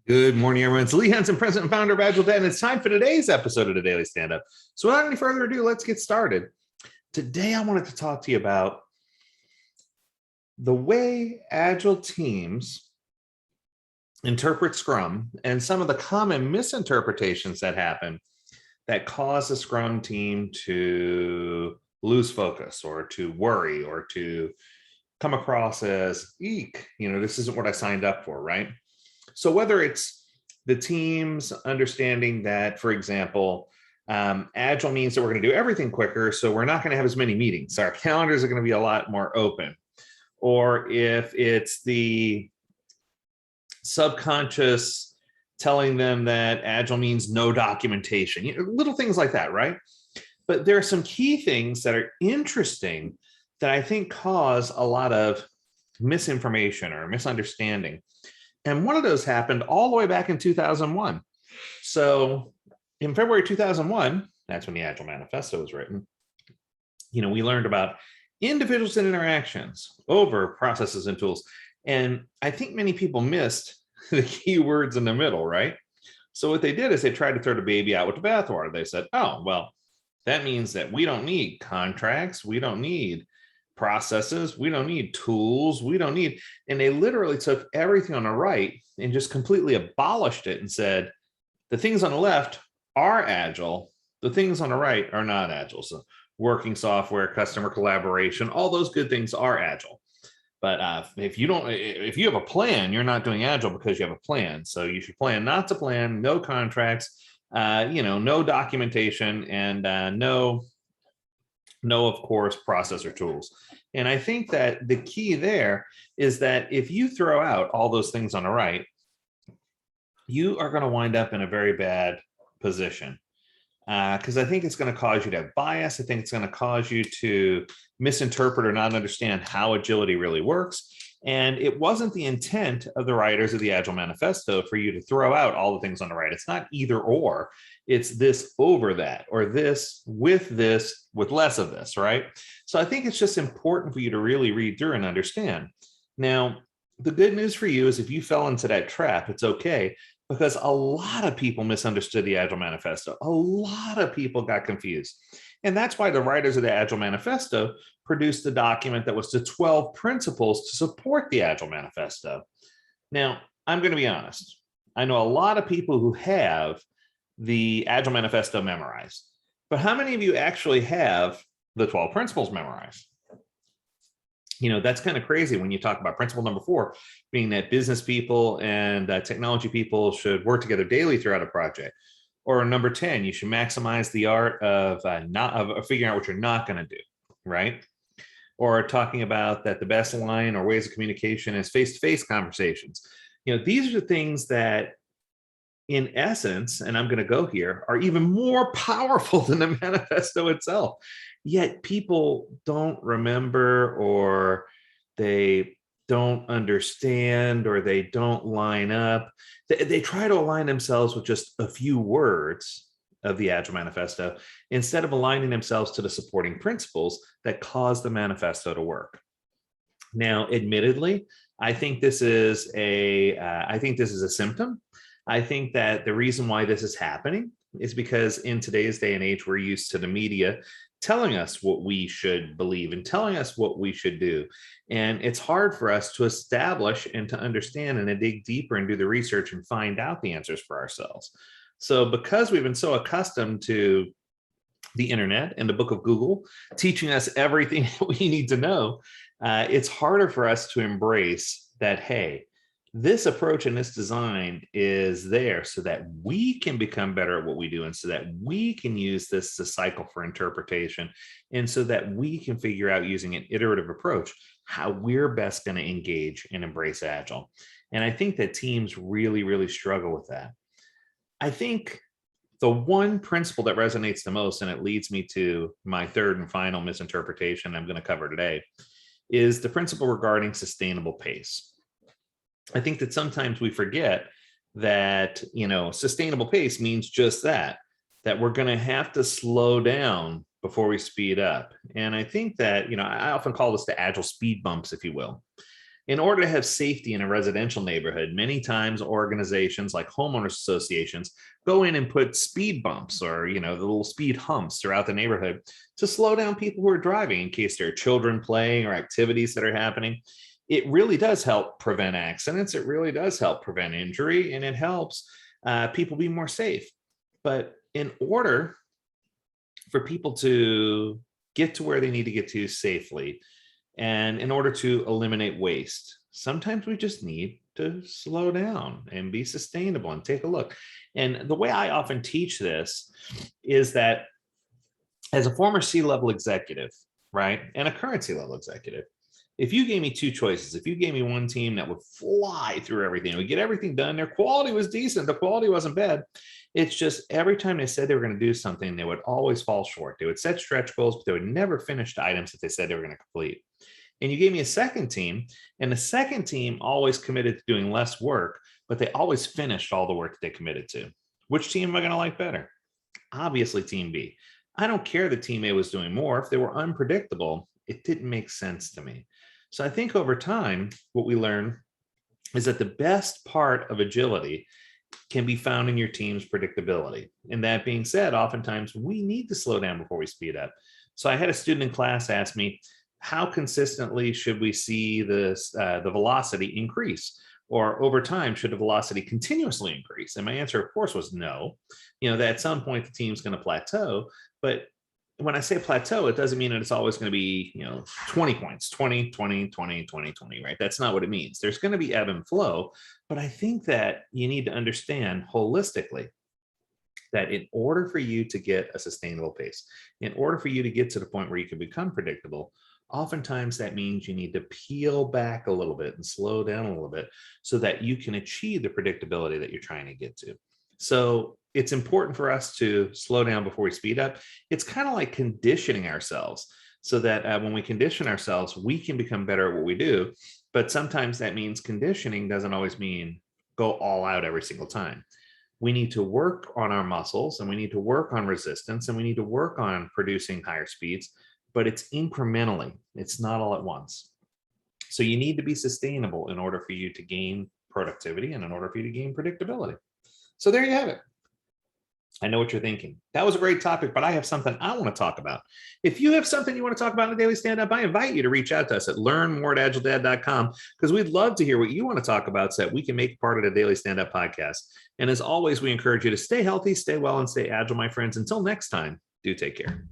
Good morning, everyone. It's Lee Henson, President and Founder of Agiledad, and it's time for today's episode of the Daily Stand-Up. So without any further ado, let's get started. Today, I wanted to talk to you about the way Agile teams interpret Scrum and some of the common misinterpretations that happen that cause the Scrum team to lose focus or to worry or to come across as, eek, this isn't what I signed up for, right? So whether it's the team's understanding that, for example, Agile means that we're going to do everything quicker, so we're not going to have as many meetings. Our calendars are going to be a lot more open. Or if it's the subconscious telling them that Agile means no documentation, little things like that, right? But there are some key things that are interesting that I think cause a lot of misinformation or misunderstanding. And one of those happened all the way back in 2001. So in February 2001, that's when the Agile Manifesto was written, we learned about individuals and interactions over processes and tools. And I think many people missed the key words in the middle, right? So what they did is they tried to throw the baby out with the bathwater. They said, oh, well, that means that we don't need contracts. We don't need processes. We don't need tools. We don't need, and they literally took everything on the right and just completely abolished it and said, the things on the left are Agile. The things on the right are not Agile. So working software, customer collaboration, all those good things are Agile. But if you have a plan, you're not doing Agile because you have a plan. So you should plan not to plan, no contracts, no documentation, and no, of course, process or tools. And I think that the key there is that if you throw out all those things on the right, you are going to wind up in a very bad position. Because I think it's going to cause you to have bias. I think it's going to cause you to misinterpret or not understand how agility really works. And it wasn't the intent of the writers of the Agile Manifesto for you to throw out all the things on the right. It's not either or. It's this over that, or this with less of this, right? So I think it's just important for you to really read through and understand. Now, the good news for you is if you fell into that trap, it's okay, because a lot of people misunderstood the Agile Manifesto. A lot of people got confused. And that's why the writers of the Agile Manifesto produced a document that was the 12 principles to support the Agile Manifesto. Now, I'm going to be honest. I know a lot of people who have the Agile Manifesto memorized, but how many of you actually have the 12 principles memorized? That's kind of crazy when you talk about principle number 4, being that business people and technology people should work together daily throughout a project. Or number 10, you should maximize the art of figuring out what you're not going to do, right? Or talking about that the best line or ways of communication is face-to-face conversations. These are things that, in essence, and I'm going to go here, are even more powerful than the manifesto itself. Yet people don't remember, or they don't understand, or they don't line up. They try to align themselves with just a few words of the Agile Manifesto instead of aligning themselves to the supporting principles that cause the manifesto to work. Now, admittedly, I think this is a symptom. I think that the reason why this is happening is because in today's day and age, we're used to the media telling us what we should believe and telling us what we should do. And it's hard for us to establish and to understand and to dig deeper and do the research and find out the answers for ourselves. So because we've been so accustomed to the internet and the book of Google teaching us everything we need to know, it's harder for us to embrace that, hey, this approach and this design is there so that we can become better at what we do, and so that we can use this to cycle for interpretation, and so that we can figure out, using an iterative approach, how we're best going to engage and embrace Agile. And I think that teams really, really struggle with that. I think the one principle that resonates the most, and it leads me to my third and final misinterpretation I'm going to cover today, is the principle regarding sustainable pace. I think that sometimes we forget that, sustainable pace means just that we're going to have to slow down before we speed up. And I think that, I often call this the Agile Speed Bumps, if you will. In order to have safety in a residential neighborhood, many times organizations like homeowners associations go in and put speed bumps or, the little speed humps throughout the neighborhood to slow down people who are driving in case there are children playing or activities that are happening. It really does help prevent accidents. It really does help prevent injury, and it helps people be more safe. But in order for people to get to where they need to get to safely, and in order to eliminate waste, sometimes we just need to slow down and be sustainable and take a look. And the way I often teach this is that as a former C-level executive, right, and a current C-level executive, if you gave me two choices, if you gave me one team that would fly through everything, would get everything done, their quality was decent, the quality wasn't bad. It's just every time they said they were going to do something, they would always fall short. They would set stretch goals, but they would never finish the items that they said they were going to complete. And you gave me a second team, and the second team always committed to doing less work, but they always finished all the work that they committed to. Which team am I going to like better? Obviously, team B. I don't care that team A was doing more. If they were unpredictable, it didn't make sense to me. So I think over time, what we learn is that the best part of agility can be found in your team's predictability. And that being said, oftentimes we need to slow down before we speed up. So I had a student in class ask me, how consistently should we see this, the velocity increase? Or over time, should the velocity continuously increase? And my answer, of course, was no. That at some point the team's going to plateau. But when I say plateau, it doesn't mean that it's always going to be, 20 points, 20, 20, 20, 20, 20, right? That's not what it means. There's going to be ebb and flow. But I think that you need to understand holistically that in order for you to get a sustainable pace, in order for you to get to the point where you can become predictable, oftentimes that means you need to peel back a little bit and slow down a little bit so that you can achieve the predictability that you're trying to get to. So it's important for us to slow down before we speed up. It's kind of like conditioning ourselves so that when we condition ourselves, we can become better at what we do. But sometimes that means conditioning doesn't always mean go all out every single time. We need to work on our muscles, and we need to work on resistance, and we need to work on producing higher speeds, but it's incrementally. It's not all at once. So you need to be sustainable in order for you to gain productivity and in order for you to gain predictability. So there you have it. I know what you're thinking. That was a great topic, but I have something I want to talk about. If you have something you want to talk about in the Daily Stand-Up, I invite you to reach out to us at learnmore@agiledad.com, because we'd love to hear what you want to talk about so that we can make part of the Daily Stand-Up podcast. And as always, we encourage you to stay healthy, stay well, and stay agile, my friends. Until next time, do take care.